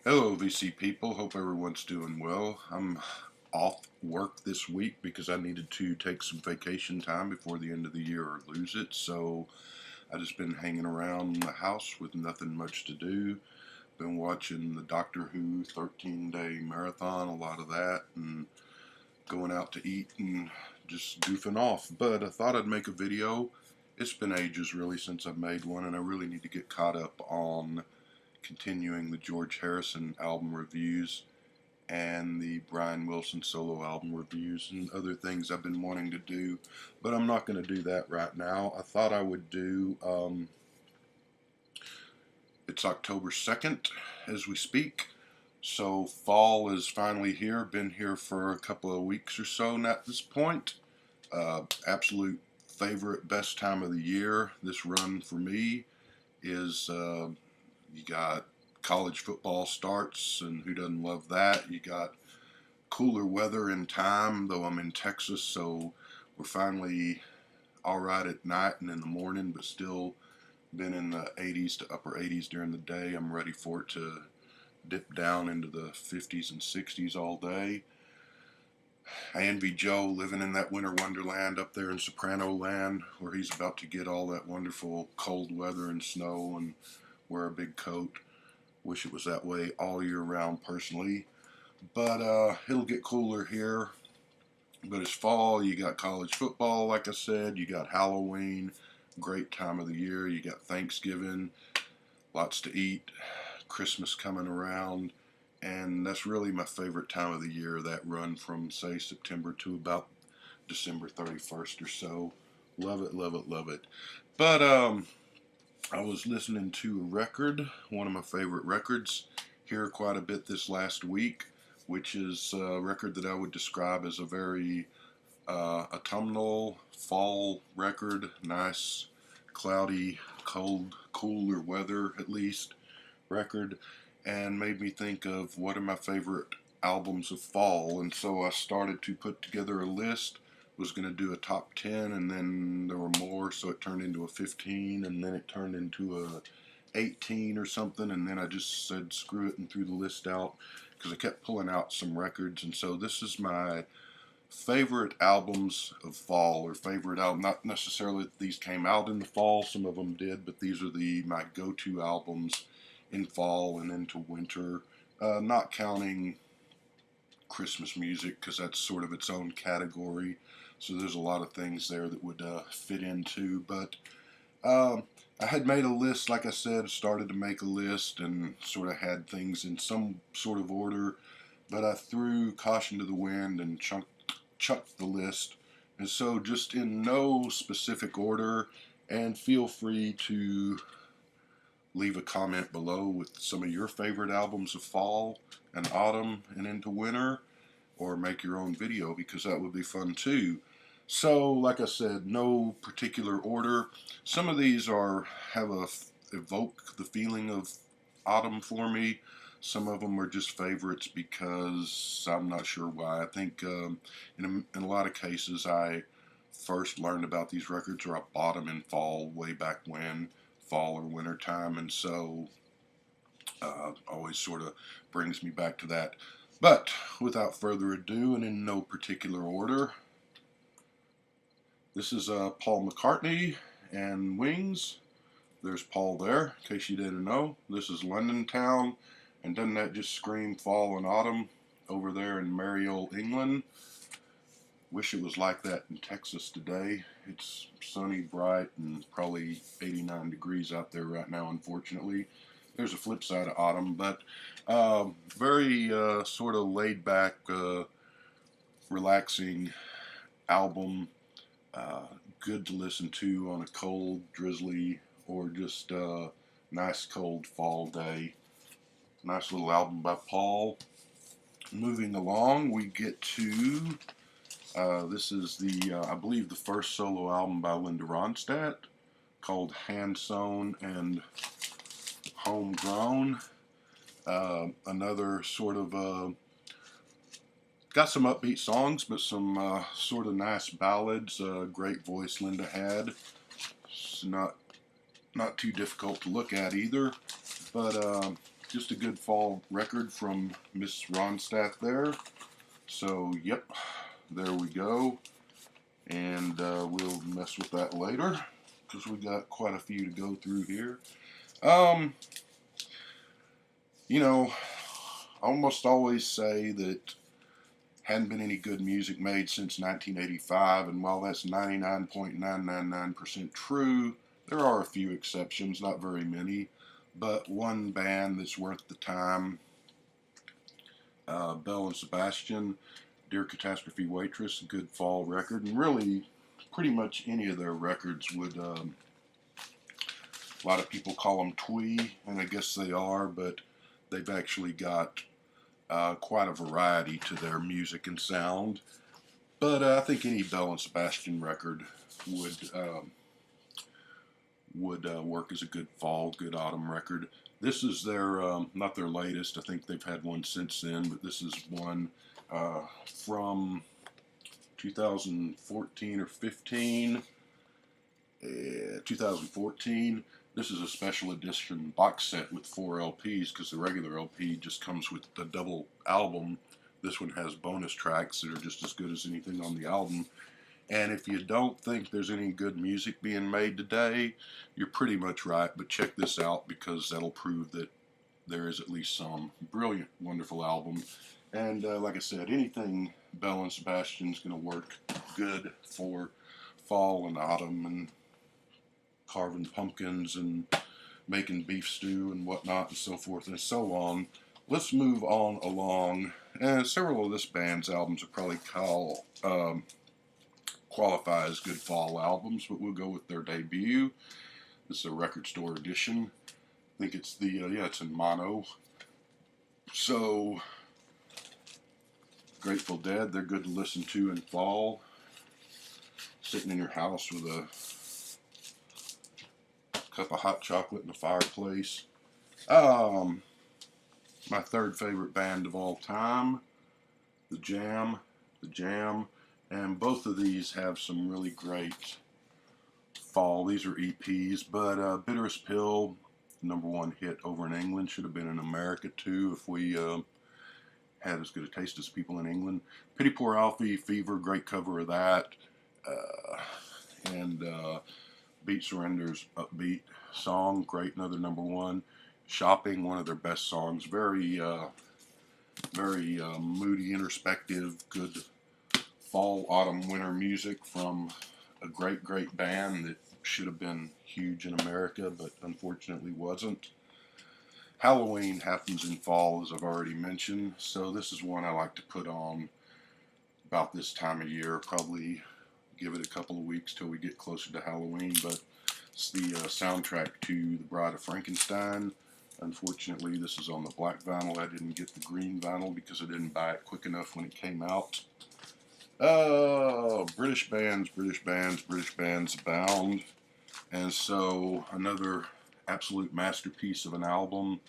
Hello, VC people. Hope everyone's doing well. I'm off work this week because I needed to take some vacation time before the end of the year or lose it. So I just been hanging around the house with nothing much to do. Been watching the Doctor Who 13-day marathon, a lot of that, and going out to eat and just goofing off. But I thought I'd make a video. It's been ages really since I've made one, and I really need to get caught up on continuing the George Harrison album reviews and the Brian Wilson solo album reviews and other things I've been wanting to do, but I'm not going to do that right now. I thought I would do, it's October 2nd as we speak, so fall is finally here, been here for a couple of weeks or so now at this point. Absolute favorite, best time of the year. This run for me is you got college football starts, and who doesn't love that? You got cooler weather in time, though I'm in Texas, so we're finally all right at night and in the morning, but still been in the 80s to upper 80s during the day. I'm ready for it to dip down into the 50s and 60s all day. I envy Joe living in that winter wonderland up there in Soprano land, where he's about to get all that wonderful cold weather and snow and wear a big coat. Wish it was that way all year round personally. But it'll get cooler here. But it's fall, you got college football, like I said, you got Halloween, great time of the year, you got Thanksgiving, lots to eat, Christmas coming around, and that's really my favorite time of the year, that run from, say, September to about December 31st or so. Love it, love it, love it. But I was listening to a record, one of my favorite records, here quite a bit this last week, which is a record that I would describe as a very autumnal fall record. Nice, cloudy, cold, cooler weather at least record, and made me think of what are my favorite albums of fall. And so I started to put together a list. Was going to do a top 10, and then there were more, so it turned into a 15, and then it turned into a 18 or something, and then I just said screw it and threw the list out because I kept pulling out some records. And so this is my favorite albums of fall, or favorite album, not necessarily that these came out in the fall, some of them did, but these are my go-to albums in fall and into winter, not counting Christmas music because that's sort of its own category, so there's a lot of things there that would fit into. But I had made a list, like I said, started to make a list and sort of had things in some sort of order, but I threw caution to the wind and chucked the list. And so, just in no specific order, and feel free to leave a comment below with some of your favorite albums of fall and autumn and into winter, or make your own video because that would be fun too. So, like I said, no particular order. Some of these evoke the feeling of autumn for me. Some of them are just favorites because I'm not sure why. I think in a lot of cases I first learned about these records, or I bought them in fall way back when, fall or winter time, and so always sort of brings me back to that. But without further ado, and in no particular order, this is Paul McCartney and Wings. There's Paul there, in case you didn't know. This is London Town, and doesn't that just scream fall and autumn over there in merry old England? Wish it was like that in Texas today. It's sunny, bright, and probably 89 degrees out there right now, unfortunately. There's a flip side of autumn, but very sort of laid back, relaxing album. Good to listen to on a cold, drizzly, or just nice cold fall day. Nice little album by Paul. Moving along, we get to this is I believe the first solo album by Linda Ronstadt, called Hand Sewn and Homegrown. Another sort of got some upbeat songs, but some sort of nice ballads. Great voice Linda had. It's not too difficult to look at either. But just a good fall record from Miss Ronstadt there. So, yep, there we go. And we'll mess with that later because we got quite a few to go through here. You know, I almost always say that hadn't been any good music made since 1985, and while that's 99.999% true, there are a few exceptions, not very many, but one band that's worth the time, Belle and Sebastian, Dear Catastrophe Waitress, good fall record, and really pretty much any of their records would, a lot of people call them twee, and I guess they are, but they've actually got quite a variety to their music and sound. But I think any Belle and Sebastian record would work as a good fall, good autumn record. This is their, not their latest, I think they've had one since then, but this is one from 2014 or 15, 2014. This is a special edition box set with 4 LPs because the regular LP just comes with the double album. This one has bonus tracks that are just as good as anything on the album. And if you don't think there's any good music being made today, you're pretty much right. But check this out because that'll prove that there is at least some brilliant, wonderful album. And like I said, anything Belle and Sebastian's going to work good for fall and autumn and carving pumpkins and making beef stew and whatnot and so forth and so on. Let's move on along. And several of this band's albums are probably qualify as good fall albums, but we'll go with their debut. This is a record store edition. I think it's the, yeah, it's in mono. So, Grateful Dead, they're good to listen to in fall. Sitting in your house with a cup of hot chocolate in the fireplace. My third favorite band of all time, The Jam, and both of these have some really great fall. These are EPs, but Bitterest Pill, #1 hit over in England, should have been in America too if we had as good a taste as people in England. Pity Poor Alfie, Fever, great cover of that, and Beat Surrender's upbeat song, great, another #1. Shopping, one of their best songs, very moody, introspective, good fall, autumn, winter music from a great band that should have been huge in America, but unfortunately wasn't. Halloween happens in fall, as I've already mentioned, so this is one I like to put on about this time of year, probably give it a couple of weeks till we get closer to Halloween, but it's the soundtrack to The Bride of Frankenstein. Unfortunately, this is on the black vinyl. I didn't get the green vinyl because I didn't buy it quick enough when it came out. British bands abound. And so another absolute masterpiece of an album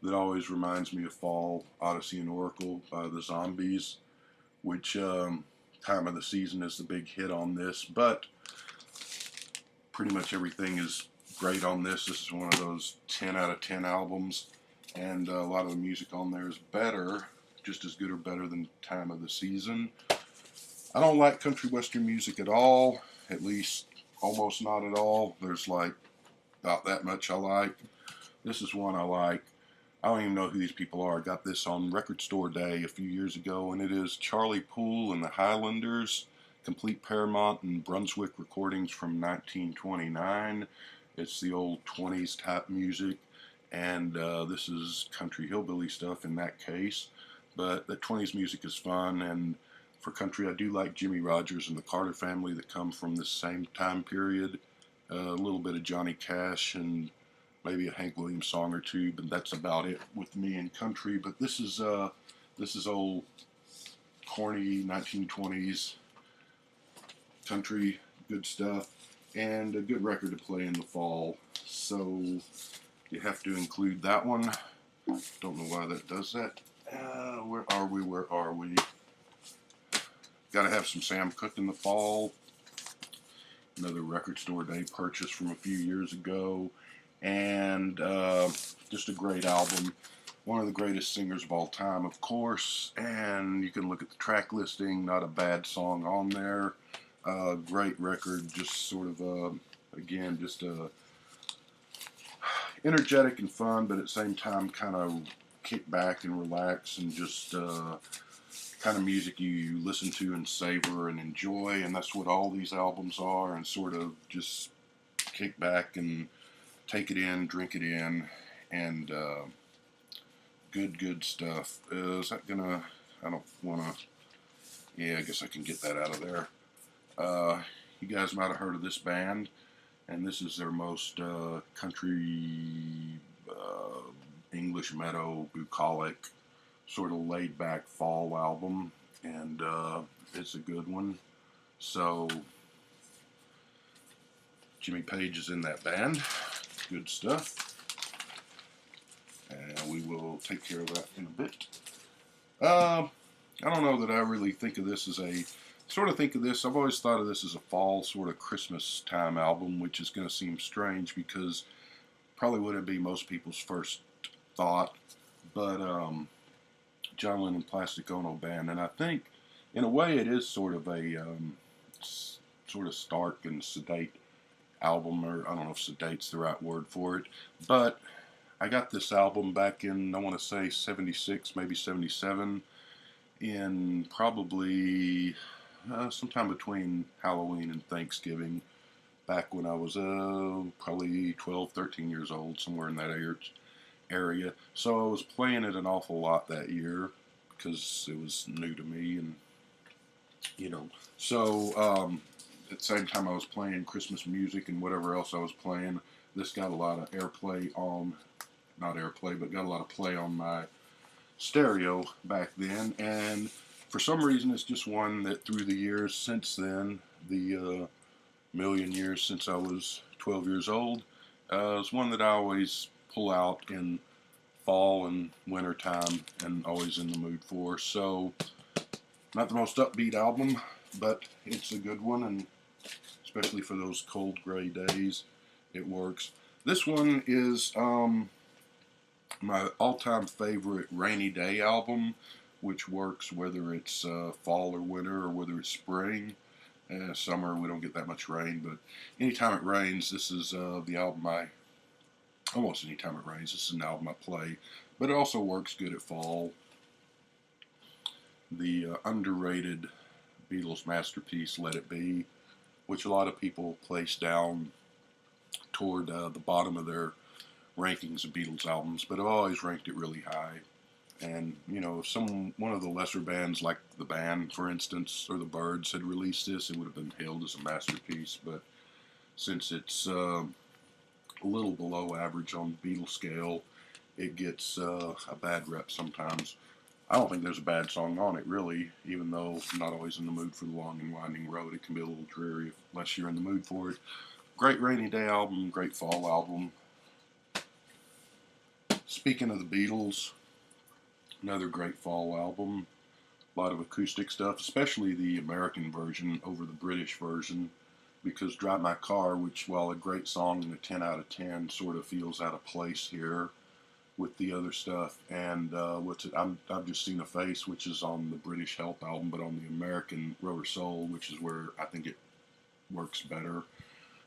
that always reminds me of fall, Odyssey and Oracle by the Zombies, which Time of the Season is the big hit on this, but pretty much everything is great on this. This is one of those 10 out of 10 albums, and a lot of the music on there is better, just as good or better than Time of the Season. I don't like country western music at all, at least almost not at all. There's like about that much I like. This is one I like. I don't even know who these people are. I got this on Record Store Day a few years ago, and it is Charlie Poole and the Highlanders, complete Paramount and Brunswick recordings from 1929. It's the old 20s type music, and this is country hillbilly stuff in that case. But the 20s music is fun, and for country I do like Jimmy Rogers and the Carter Family that come from the same time period. A little bit of Johnny Cash and maybe a Hank Williams song or two, but that's about it with me in country. But this is old corny 1920s country, good stuff, and a good record to play in the fall. So you have to include that one. Don't know why that does that. Where are we? Got to have some Sam Cooke in the fall. Another Record Store Day purchase from a few years ago. And just a great album. One of the greatest singers of all time, of course, and you can look at the track listing, not a bad song on there. Great record, just sort of, again, just energetic and fun, but at the same time kind of kick back and relax, and just kind of music you listen to and savor and enjoy, and that's what all these albums are, and sort of just kick back and take it in, drink it in, and good stuff. Is that gonna, I don't wanna, yeah, I guess I can get that out of there. You guys might have heard of this band, and this is their most country, English meadow, bucolic, sort of laid back fall album, and it's a good one. So Jimmy Page is in that band. Good stuff. And we will take care of that in a bit. I don't know that I really think of this as I've always thought of this as a fall sort of Christmas time album, which is going to seem strange because probably wouldn't be most people's first thought, but John Lennon Plastic Ono Band, and I think in a way it is sort of a sort of stark and sedate album, or I don't know if sedate's the right word for it, but I got this album back in, I want to say 76, maybe 77, in probably sometime between Halloween and Thanksgiving, back when I was probably 12, 13 years old, somewhere in that area. So I was playing it an awful lot that year because it was new to me, and so at the same time I was playing Christmas music and whatever else I was playing, this got a lot of airplay on, not airplay, but got a lot of play on my stereo back then, and for some reason it's just one that through the years since then, the million years since I was 12 years old, it's one that I always pull out in fall and winter time and always in the mood for. So not the most upbeat album, but it's a good one, and especially for those cold gray days it works. This one is my all-time favorite rainy day album, which works whether it's fall or winter, or whether it's spring. Summer we don't get that much rain, but anytime it rains, this is the album almost anytime it rains, this is an album I play. But it also works good at fall. The underrated Beatles masterpiece, Let It Be, which a lot of people place down toward the bottom of their rankings of Beatles albums, but I've always ranked it really high. And if one of the lesser bands like the Band, for instance, or the Byrds had released this, it would have been hailed as a masterpiece. But since it's a little below average on the Beatles scale, it gets a bad rep sometimes. I don't think there's a bad song on it, really, even though I'm not always in the mood for the long and winding road. It can be a little dreary unless you're in the mood for it. Great rainy day album, great fall album. Speaking of the Beatles, another great fall album. A lot of acoustic stuff, especially the American version over the British version, because Drive My Car, which, while a great song and a 10 out of 10, sort of feels out of place here with the other stuff. And I've Just Seen a Face, which is on the British Help album, but on the American Rubber Soul, which is where I think it works better.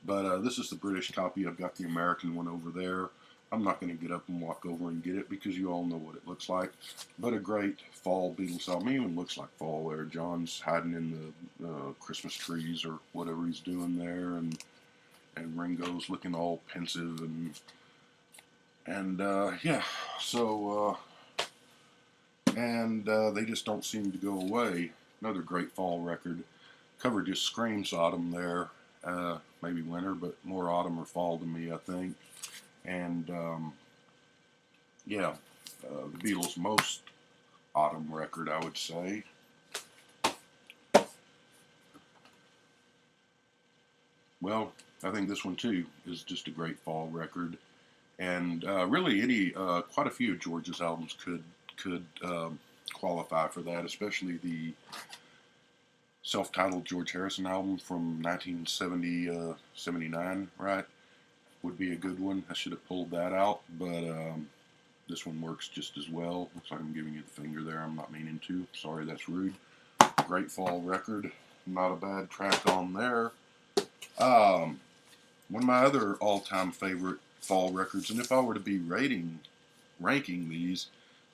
But this is the British copy. I've got the American one over there. I'm not going to get up and walk over and get it because you all know what it looks like. But a great fall Beatles album. It even looks like fall there. John's hiding in the Christmas trees or whatever he's doing there, and Ringo's looking all pensive, and yeah. So they just don't seem to go away. Another great fall record. Cover just screams autumn there. Maybe winter, but more autumn or fall to me, I think. And yeah, the Beatles' most autumn record, I would say. Well, I think this one too is just a great fall record, and really quite a few of George's albums could qualify for that, especially the self-titled George Harrison album from 1979, right? Would be a good one. I should have pulled that out, but This one works just as well. Looks like I'm giving you the finger there. I'm not meaning to. Sorry, that's rude. Great fall record. Not a bad track on there. One of my other all-time favorite fall records, and if I were to be ranking these,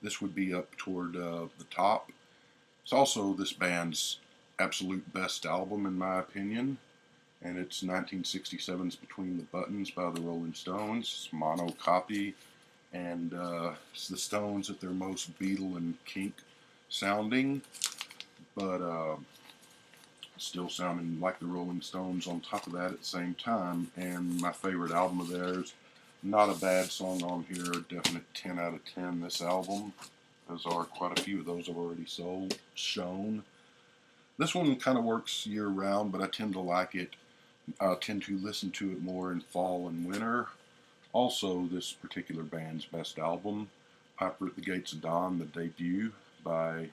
this would be up toward the top. It's also this band's absolute best album, in my opinion, and it's 1967's Between the Buttons by the Rolling Stones. It's mono copy, and it's the Stones at their most Beatle and Kink sounding, but still sounding like the Rolling Stones on top of that at the same time. And my favorite album of theirs, not a bad song on here, definite 10 out of 10 this album, as are quite a few of those I've already shown. This one kind of works year round, but I tend to like it. I tend to listen to it more in fall and winter. Also, this particular band's best album, Piper at the Gates of Dawn, the debut by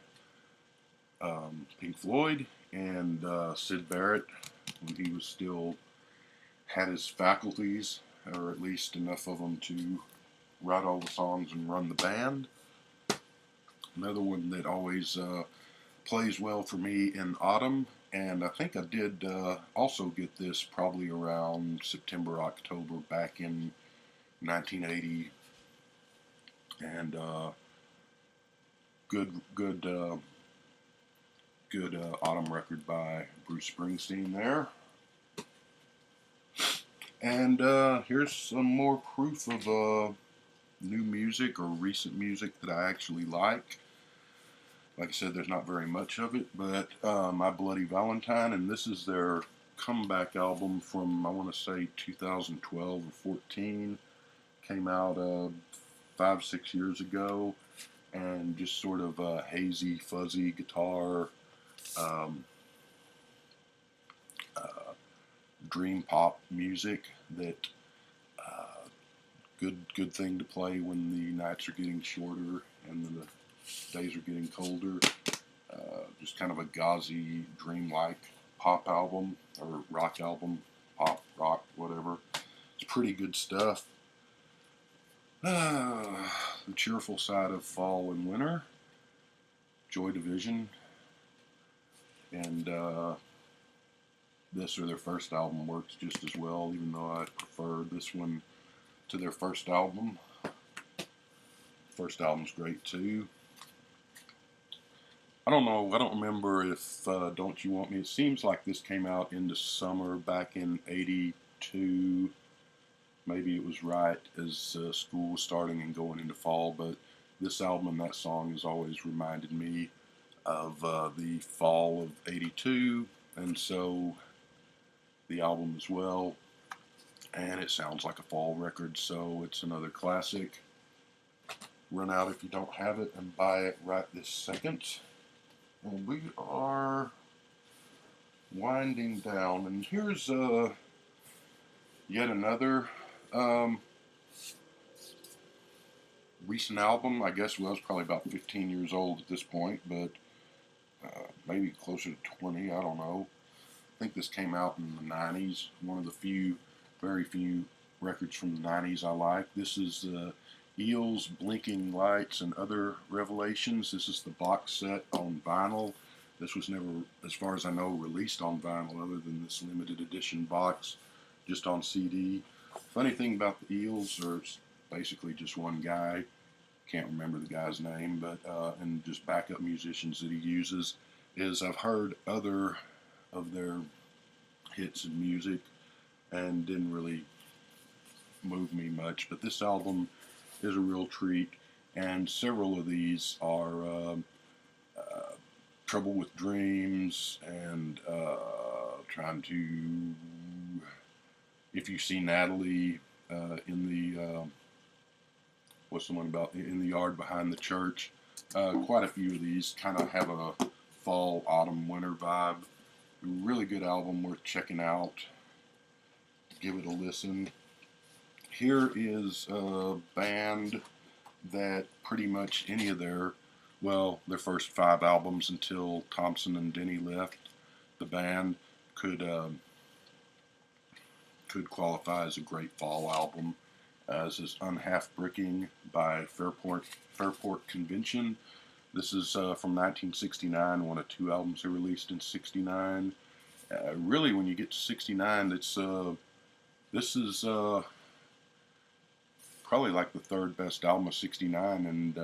Pink Floyd, and Syd Barrett, when he was still had his faculties, or at least enough of them to write all the songs and run the band. Another one that always plays well for me in autumn, and I think I did also get this probably around September, October back in 1980, and good autumn record by Bruce Springsteen there. And here's some more proof of new music or recent music that I actually like. Like I said, there's not very much of it, but My Bloody Valentine, and this is their comeback album from, I want to say, 2012 or 14. Came out 5-6 years ago, and just sort of hazy, fuzzy guitar, dream pop music that good thing to play when the nights are getting shorter and the days are getting colder. Just kind of a gauzy, dreamlike pop album, or rock album, pop, rock, whatever. It's pretty good stuff. The cheerful side of fall and winter, Joy Division, and this or their first album works just as well, even though I prefer this one to their first album. First album's great too. I don't know, I don't remember if Don't You Want Me, it seems like this came out in the summer back in 82. Maybe it was right as school was starting and going into fall, but this album and that song has always reminded me of the fall of 82, and so the album as well. And it sounds like a fall record, so it's another classic. Run out if you don't have it and buy it right this second. And we are winding down, and here's yet another recent album. I guess well, it's probably about 15 years old at this point, but maybe closer to 20, I don't know. I think this came out in the 90s. One of the very few records from the 90s I like. This is Eels, Blinking Lights, and Other Revelations. This is the box set on vinyl. This was never, as far as I know, released on vinyl other than this limited edition box, just on CD. Funny thing about the Eels, there's basically just one guy, can't remember the guy's name, but and just backup musicians that he uses, is I've heard other of their hits and music and didn't really move me much, but this album is a real treat, and several of these are Trouble with Dreams and trying to, If You See Natalie, in the what's the one about In the Yard Behind the Church. Quite a few of these kind of have a fall, autumn, winter vibe. Really good album, worth checking out. Give it a listen. Here is a band that pretty much any of their first 5 albums until Thompson and Denny left the band could qualify as a great fall album, This is Unhalf Bricking by Fairport Convention. This is from 1969, one of two albums they released in '69. Really, when you get to '69, this is probably like the third best album of '69, and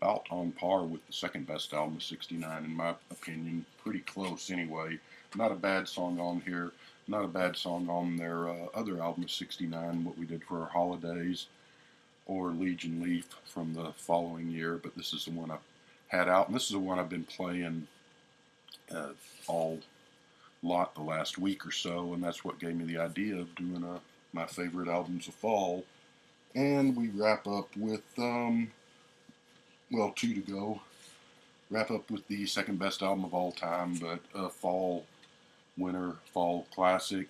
about on par with the second best album of '69 in my opinion. Pretty close anyway. Not a bad song on here. Not a bad song on their other album of '69, What We Did for Our Holidays, or Legion Leaf from the following year. But this is the one I had out, and this is the one I've been playing all lot the last week or so, and that's what gave me the idea of doing my favorite albums of fall. And we wrap up with well, two to go. Wrap up with the second best album of all time, but fall classic,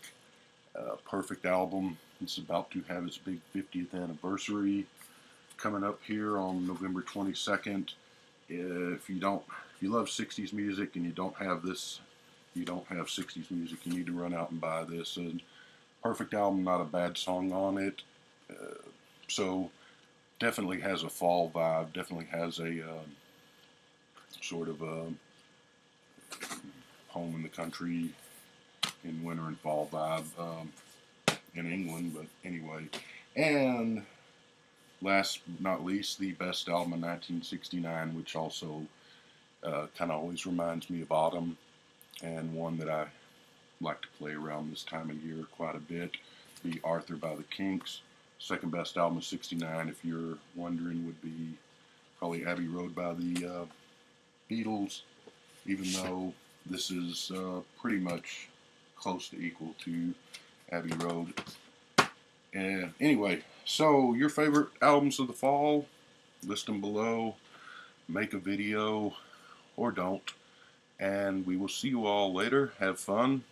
perfect album. It's about to have its big 50th anniversary coming up here on November 22nd. If you love 60s music and you don't have 60s music, you need to run out and buy this. And perfect album, not a bad song on it. So definitely has a fall vibe. Definitely has a sort of a home in the country in winter and fall vibe in England. But anyway, and last but not least, the best album in 1969, which also kind of always reminds me of autumn, and one that I like to play around this time of year quite a bit. The Arthur by the Kinks. Second best album of '69, if you're wondering, would be probably Abbey Road by the Beatles, even though this is pretty much close to equal to Abbey Road. And anyway, so your favorite albums of the fall, list them below, make a video, or don't, and we will see you all later. Have fun.